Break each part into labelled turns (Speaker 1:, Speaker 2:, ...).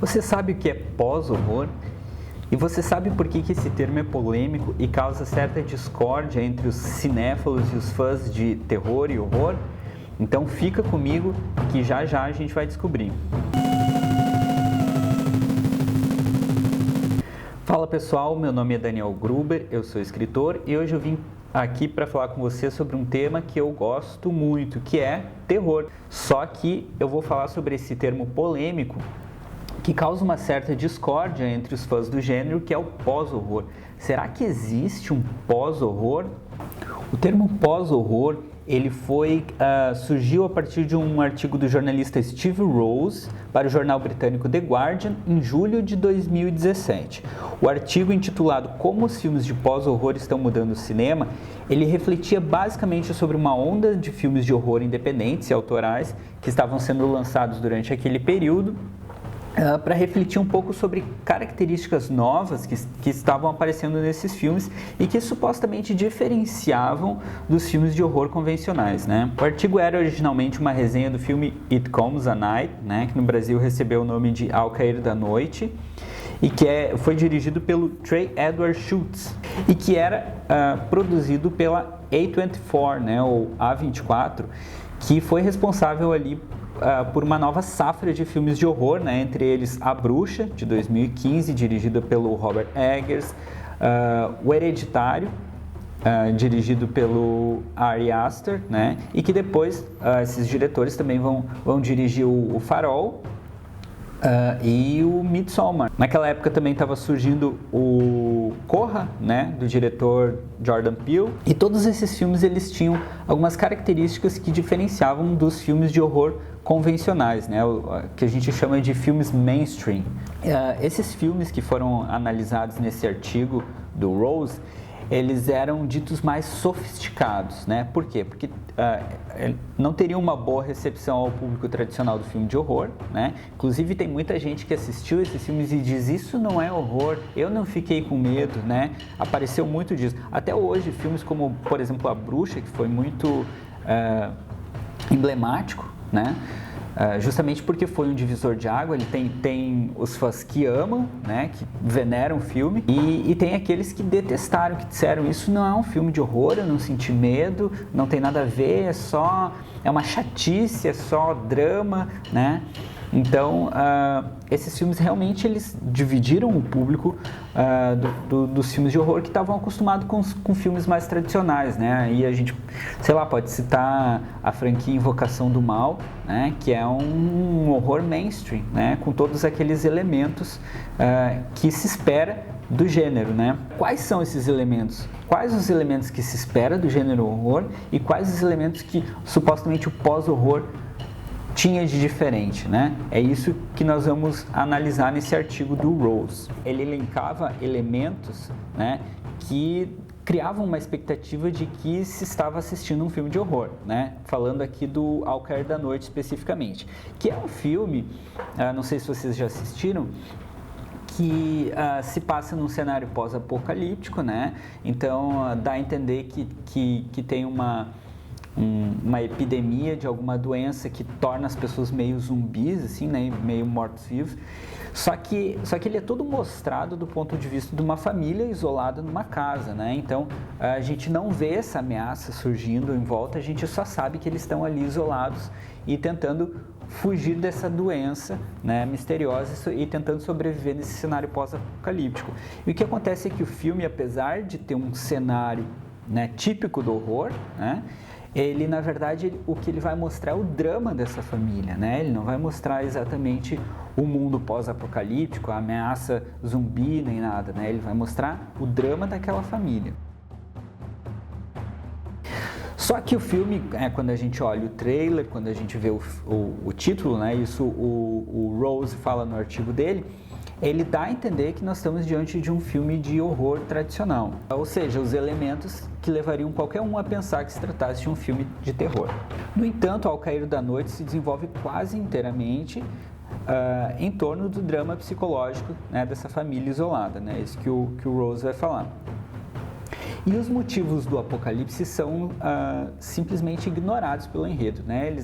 Speaker 1: Você sabe o que é pós-horror? E você sabe por que esse termo é polêmico e causa certa discórdia entre os cinéfilos e os fãs de terror e horror? Então fica comigo que já já a gente vai descobrir. Fala pessoal, meu nome é Daniel Gruber, eu sou escritor e hoje eu vim aqui para falar com você sobre um tema que eu gosto muito, que é terror. Só que eu vou falar sobre esse termo polêmico que causa uma certa discórdia entre os fãs do gênero, que é o pós-horror. Será que existe um pós-horror? O termo pós-horror, ele surgiu a partir de um artigo do jornalista Steve Rose para o jornal britânico The Guardian em julho de 2017. O artigo, intitulado Como os filmes de pós-horror estão mudando o cinema, ele refletia basicamente sobre uma onda de filmes de horror independentes e autorais que estavam sendo lançados durante aquele período, para refletir um pouco sobre características novas que estavam aparecendo nesses filmes e que supostamente diferenciavam dos filmes de horror convencionais, né? O artigo era originalmente uma resenha do filme It Comes at Night, né, que no Brasil recebeu o nome de Ao Cair da Noite, e que foi dirigido pelo Trey Edward Shults e que era produzido pela A24, né, ou A24, que foi responsável ali por uma nova safra de filmes de horror, né? Entre eles A Bruxa, de 2015, dirigida pelo Robert Eggers, O Hereditário, dirigido pelo Ari Aster, né? E que depois esses diretores também vão dirigir o Farol e o Midsommar. Naquela época também estava surgindo o Corra, né, do diretor Jordan Peele, e todos esses filmes eles tinham algumas características que diferenciavam dos filmes de horror convencionais, né, que a gente chama de filmes mainstream. Esses filmes que foram analisados nesse artigo do Rose, eles eram ditos mais sofisticados, né? Por quê? Porque não teriam uma boa recepção ao público tradicional do filme de horror, né? Inclusive tem muita gente que assistiu esses filmes e diz: isso não é horror, eu não fiquei com medo, né? Apareceu muito disso. Até hoje, filmes como, por exemplo, A Bruxa, que foi muito emblemático, né? Justamente porque foi um divisor de água. Ele tem os fãs que amam, né, que veneram o filme, e tem aqueles que detestaram, que disseram: isso não é um filme de horror, eu não senti medo, não tem nada a ver, é uma chatice, é só drama, né? Então, esses filmes realmente eles dividiram o público dos filmes de horror que estavam acostumados com filmes mais tradicionais, né? Aí a gente, sei lá, pode citar a franquia Invocação do Mal, né? Que é um horror mainstream, né? Com todos aqueles elementos que se espera do gênero, né? Quais são esses elementos? Quais os elementos que se espera do gênero horror e quais os elementos que supostamente o pós-horror tinha de diferente, né? É isso que nós vamos analisar nesse artigo do Rose. Ele elencava elementos, né, que criavam uma expectativa de que se estava assistindo um filme de horror, né? Falando aqui do Ao Cair da Noite especificamente, que é um filme, não sei se vocês já assistiram, que se passa num cenário pós-apocalíptico, né? Então dá a entender que tem uma epidemia de alguma doença que torna as pessoas meio zumbis, assim, né, meio mortos-vivos. Só que ele é todo mostrado do ponto de vista de uma família isolada numa casa, né? Então a gente não vê essa ameaça surgindo em volta, a gente só sabe que eles estão ali isolados e tentando fugir dessa doença, né, misteriosa, e tentando sobreviver nesse cenário pós-apocalíptico. E o que acontece é que o filme, apesar de ter um cenário, né, típico do horror, né, ele, na verdade, o que ele vai mostrar é o drama dessa família, né? Ele não vai mostrar exatamente o mundo pós-apocalíptico, a ameaça zumbi, nem nada, né? Ele vai mostrar o drama daquela família. Só que o filme, quando a gente olha o trailer, quando a gente vê o título, né? Isso o Rose fala no artigo dele, ele dá a entender que nós estamos diante de um filme de horror tradicional. Ou seja, os elementos que levariam qualquer um a pensar que se tratasse de um filme de terror. No entanto, Ao Cair da Noite se desenvolve quase inteiramente em torno do drama psicológico, né, dessa família isolada, né? Isso que o Rose vai falar. E os motivos do apocalipse são simplesmente ignorados pelo enredo, né?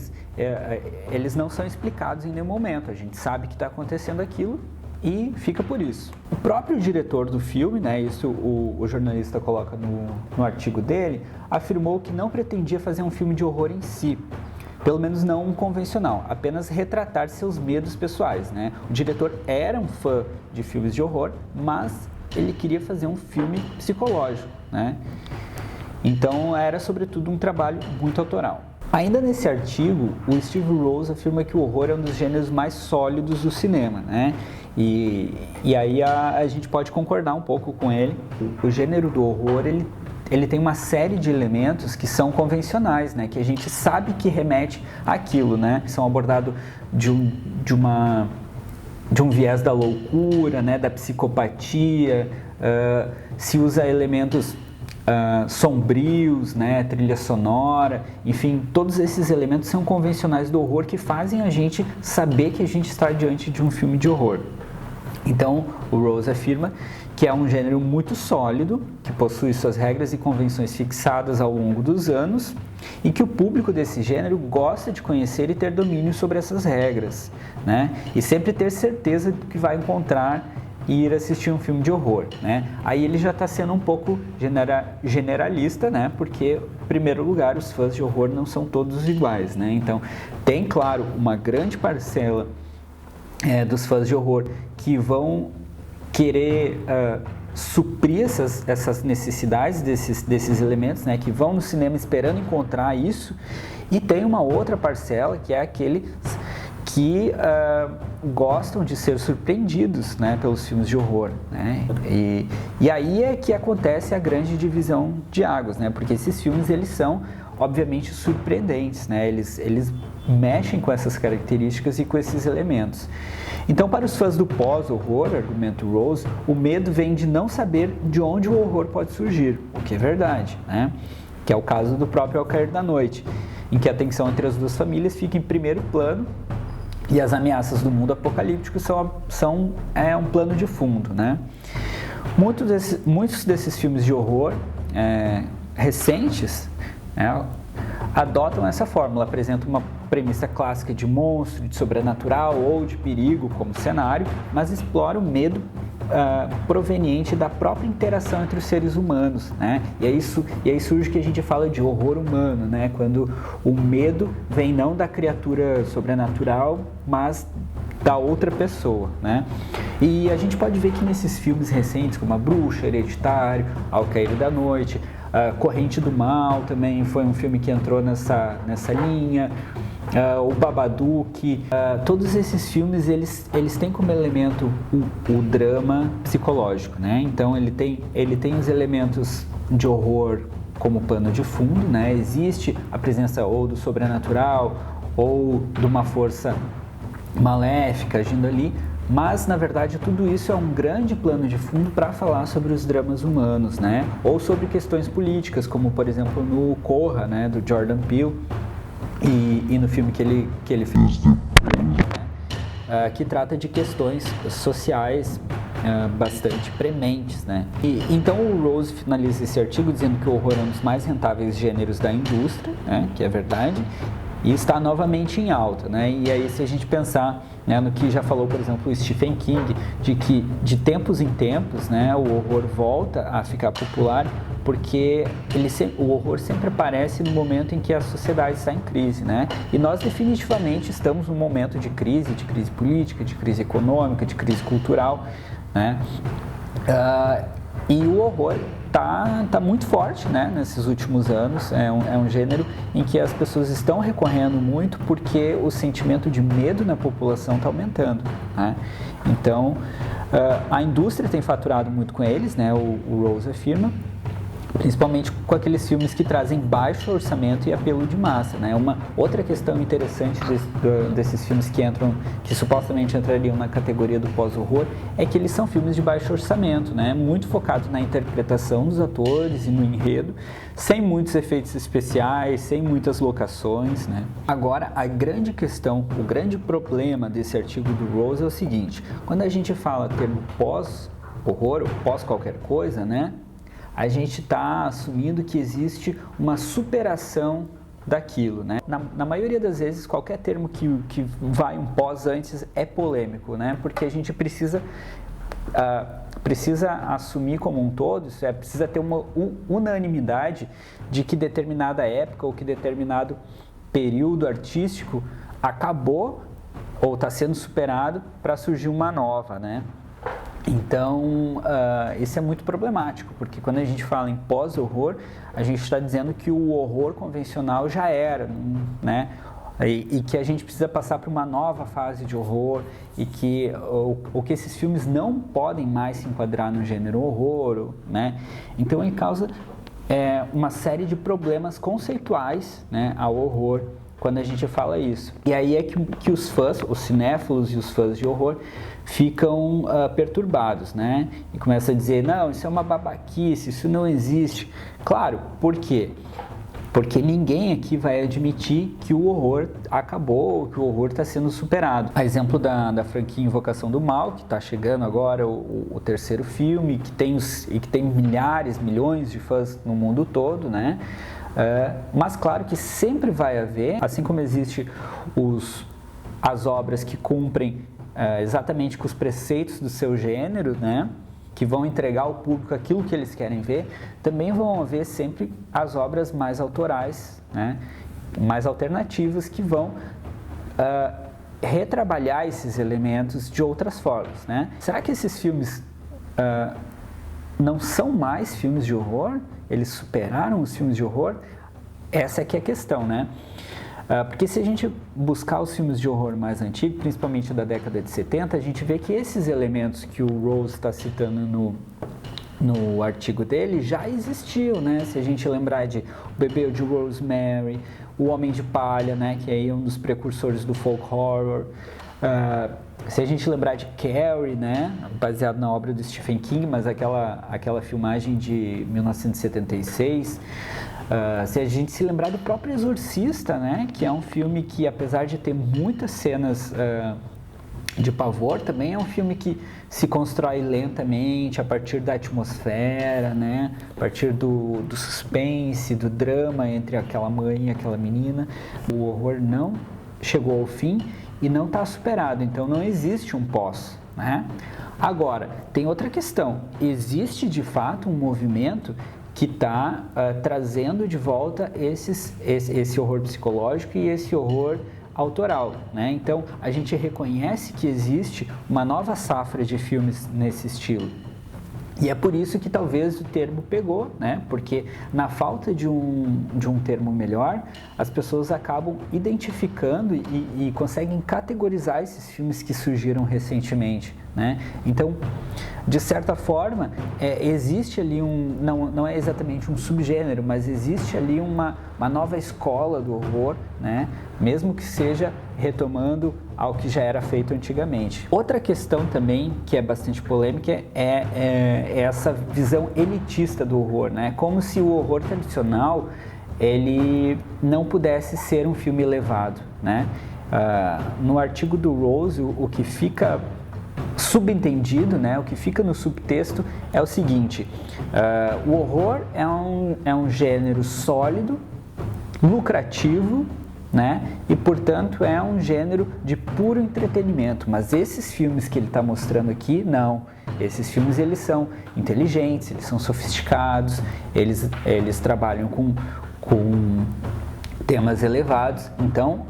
Speaker 1: Eles não são explicados em nenhum momento, a gente sabe que está acontecendo aquilo e fica por isso. O próprio diretor do filme, né, isso o jornalista coloca no artigo dele, afirmou que não pretendia fazer um filme de horror em si, pelo menos não um convencional, apenas retratar seus medos pessoais, né? O diretor era um fã de filmes de horror, mas ele queria fazer um filme psicológico, né? Então era sobretudo um trabalho muito autoral. Ainda nesse artigo, o Steve Rose afirma que o horror é um dos gêneros mais sólidos do cinema, né? E aí a gente pode concordar um pouco com ele. O gênero do horror, ele tem uma série de elementos que são convencionais, né? Que a gente sabe que remete àquilo, né? São abordados de um viés da loucura, né? Da psicopatia, se usa elementos sombrios, né? Trilha sonora, enfim, todos esses elementos são convencionais do horror que fazem a gente saber que a gente está diante de um filme de horror. Então, o Rose afirma que é um gênero muito sólido, que possui suas regras e convenções fixadas ao longo dos anos e que o público desse gênero gosta de conhecer e ter domínio sobre essas regras, né? E sempre ter certeza do que vai encontrar e ir assistir um filme de horror, né? Aí ele já está sendo um pouco generalista, né? Porque, em primeiro lugar, os fãs de horror não são todos iguais, né? Então, tem, claro, uma grande parcela dos fãs de horror que vão querer suprir essas necessidades desses elementos, né, que vão no cinema esperando encontrar isso, e tem uma outra parcela que é aqueles que gostam de ser surpreendidos, né, pelos filmes de horror, né? E aí é que acontece a grande divisão de águas, né, porque esses filmes eles são obviamente surpreendentes, né? Eles mexem com essas características e com esses elementos. Então, para os fãs do pós-horror, argumenta o Rose, o medo vem de não saber de onde o horror pode surgir, o que é verdade, né? Que é o caso do próprio Ao Cair da Noite, em que a tensão entre as duas famílias fica em primeiro plano e as ameaças do mundo apocalíptico são um plano de fundo, né? Muitos desses filmes de horror recentes adotam essa fórmula, apresentam uma premissa clássica de monstro, de sobrenatural ou de perigo como cenário, mas exploram o medo proveniente da própria interação entre os seres humanos, né? E aí surge que a gente fala de horror humano, né? Quando o medo vem não da criatura sobrenatural, mas da outra pessoa, né? E a gente pode ver que nesses filmes recentes, como A Bruxa, Hereditário, Ao Cair da Noite, Corrente do Mal também foi um filme que entrou nessa linha, o Babadook, todos esses filmes eles têm como elemento o drama psicológico, né? Então ele tem os elementos de horror como pano de fundo, né? Existe a presença ou do sobrenatural ou de uma força maléfica agindo ali, mas na verdade tudo isso é um grande plano de fundo para falar sobre os dramas humanos, né? Ou sobre questões políticas, como por exemplo no Corra, né, do Jordan Peele, e no filme que ele fez, que trata de questões sociais bastante prementes, né? Então o Rose finaliza esse artigo dizendo que o horror é um dos mais rentáveis gêneros da indústria, né, que é verdade, e está novamente em alta, né? E aí se a gente pensar, né, no que já falou, por exemplo, o Stephen King, de que de tempos em tempos, né, o horror volta a ficar popular, porque o horror sempre aparece no momento em que a sociedade está em crise, né? E nós definitivamente estamos num momento de crise política, de crise econômica, de crise cultural, né? E o horror tá muito forte, né, nesses últimos anos. É um gênero em que as pessoas estão recorrendo muito porque o sentimento de medo na população está aumentando, né? Então, a indústria tem faturado muito com eles, né, o Rose afirma, principalmente com aqueles filmes que trazem baixo orçamento e apelo de massa, né? Uma outra questão interessante desses filmes que supostamente entrariam na categoria do pós-horror, é que eles são filmes de baixo orçamento, né? Muito focados na interpretação dos atores e no enredo, sem muitos efeitos especiais, sem muitas locações, né? Agora, a grande questão, o grande problema desse artigo do Rose é o seguinte: quando a gente fala termo pós-horror ou pós qualquer coisa, né, a gente está assumindo que existe uma superação daquilo, né? Na maioria das vezes, qualquer termo que vai um pós antes é polêmico, né? Porque a gente precisa assumir como um todo, precisa ter uma unanimidade de que determinada época ou que determinado período artístico acabou ou está sendo superado para surgir uma nova, né? Então, isso é muito problemático, porque quando a gente fala em pós-horror, a gente está dizendo que o horror convencional já era, né? E que a gente precisa passar por uma nova fase de horror e que esses filmes não podem mais se enquadrar no gênero horror, né? Então, ele causa uma série de problemas conceituais, né, ao horror quando a gente fala isso. E aí é que os fãs, os cinéfilos e os fãs de horror ficam perturbados, né? E começam a dizer, não, isso é uma babaquice, isso não existe. Claro, por quê? Porque ninguém aqui vai admitir que o horror acabou, que o horror está sendo superado. A exemplo da franquia Invocação do Mal, que está chegando agora o terceiro filme, que tem milhares, milhões de fãs no mundo todo, né? Mas claro que sempre vai haver, assim como existe as obras que cumprem exatamente com os preceitos do seu gênero, né? Que vão entregar ao público aquilo que eles querem ver, também vão haver sempre as obras mais autorais, né? Mais alternativas, que vão retrabalhar esses elementos de outras formas, né? Será que esses filmes não são mais filmes de horror? Eles superaram os filmes de horror? Essa é que é a questão, né? Porque se a gente buscar os filmes de horror mais antigos, principalmente da década de 70, a gente vê que esses elementos que o Rose está citando no artigo dele já existiam, né? Se a gente lembrar de O Bebê de Rosemary, O Homem de Palha, né? Que é um dos precursores do folk horror. Se a gente lembrar de Carrie, né? Baseado na obra do Stephen King, mas aquela filmagem de 1976. Se a gente se lembrar do próprio Exorcista, né? Que é um filme que, apesar de ter muitas cenas de pavor, também é um filme que se constrói lentamente a partir da atmosfera, né? A partir do suspense, do drama entre aquela mãe e aquela menina. O horror não chegou ao fim e não está superado, então não existe um pós, né? Agora, tem outra questão, existe de fato um movimento que está trazendo de volta esse horror psicológico e esse horror autoral, né? Então, a gente reconhece que existe uma nova safra de filmes nesse estilo. E é por isso que talvez o termo pegou, né? Porque na falta de um termo melhor, as pessoas acabam identificando e conseguem categorizar esses filmes que surgiram recentemente, né? Então, de certa forma, existe ali não é exatamente um subgênero, mas existe ali uma nova escola do horror, né? Mesmo que seja retomando ao que já era feito antigamente. Outra questão também que é bastante polêmica é essa visão elitista do horror, né? Como se o horror tradicional ele não pudesse ser um filme elevado, né? No artigo do Rose, o que fica subentendido, né, o que fica no subtexto é o seguinte: o horror é um gênero sólido, lucrativo, né, e portanto é um gênero de puro entretenimento, mas esses filmes que ele está mostrando aqui, não. Esses filmes eles são inteligentes, eles são sofisticados, eles trabalham com temas elevados, então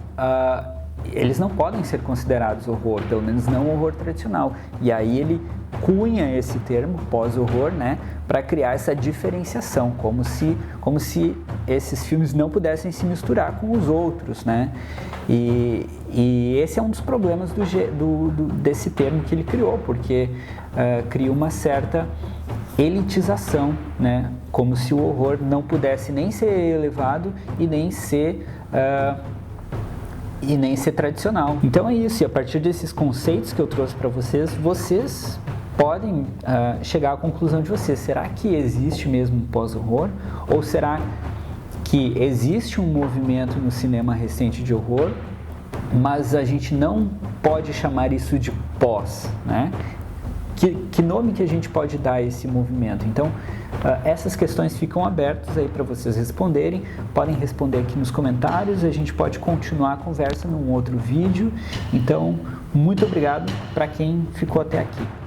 Speaker 1: eles não podem ser considerados horror, pelo menos não horror tradicional. E aí ele cunha esse termo, pós-horror, né, para criar essa diferenciação, como se esses filmes não pudessem se misturar com os outros, né? E esse é um dos problemas desse termo que ele criou, porque cria uma certa elitização, né? Como se o horror não pudesse nem ser elevado e nem ser tradicional. Então é isso, e a partir desses conceitos que eu trouxe para vocês podem chegar à conclusão de vocês. Será que existe mesmo um pós-horror? Ou será que existe um movimento no cinema recente de horror, mas a gente não pode chamar isso de pós, né? que nome que a gente pode dar a esse movimento? Então, essas questões ficam abertas aí para vocês responderem. Podem responder aqui nos comentários, a gente pode continuar a conversa num outro vídeo. Então, muito obrigado para quem ficou até aqui.